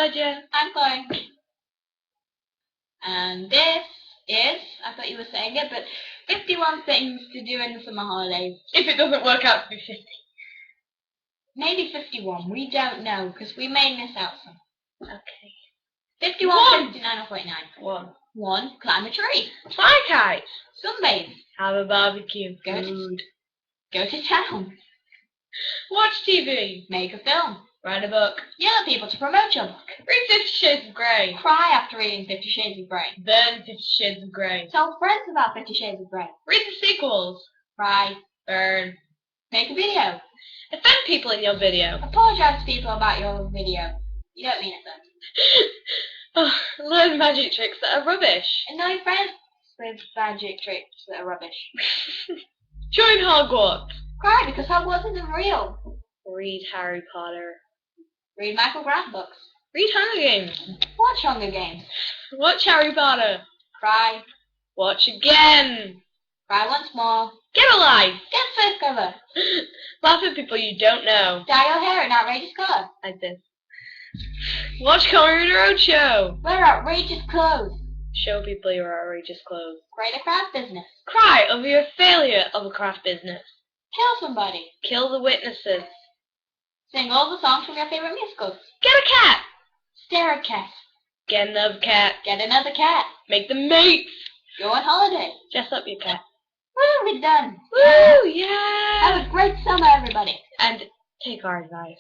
Georgia. I'm Chloe. And this is, I thought you were saying it, but 51 things to do in the summer holidays. If it doesn't work out to be 50. Maybe 51, we don't know, because we may miss out some. Okay. 51, One. 59, or 49. One. 1. Climb a tree. Fly kite. Sunbathe. Have a barbecue. Go to- Food. Go to town. Watch TV. Make a film. Write a book. Yell at people to promote your book. Read 50 Shades of Grey. Cry after reading 50 Shades of Grey. Then 50 Shades of Grey. Tell friends about 50 Shades of Grey. Read the sequels. Cry. Burn. Make a video. Offend people in your video. Apologize to people about your video. You don't mean it though. Learn magic tricks that are rubbish. Annoy friends with magic tricks that are rubbish. Join Hogwarts. Cry because Hogwarts isn't real. Read Harry Potter. Read Michael Grant books. Read Hunger Games. Watch Hunger Games. Watch Harry Potter. Cry. Watch again. Cry once more. Get a life. Get face cover. Laugh at people you don't know. Dye your hair an outrageous colour. Like this. Watch Comedy Roadshow. Wear outrageous clothes. Show people your outrageous clothes. Create a craft business. Cry over your failure of a craft business. Kill somebody. Kill the witnesses. Sing all the songs from your favourite musicals. Get a cat. Stare at cat. Get another cat. Get another cat. Make them mates. Go on holiday. Dress up your cat. Woo, we're done. Woo, yeah. Have a great summer, everybody. And take our advice.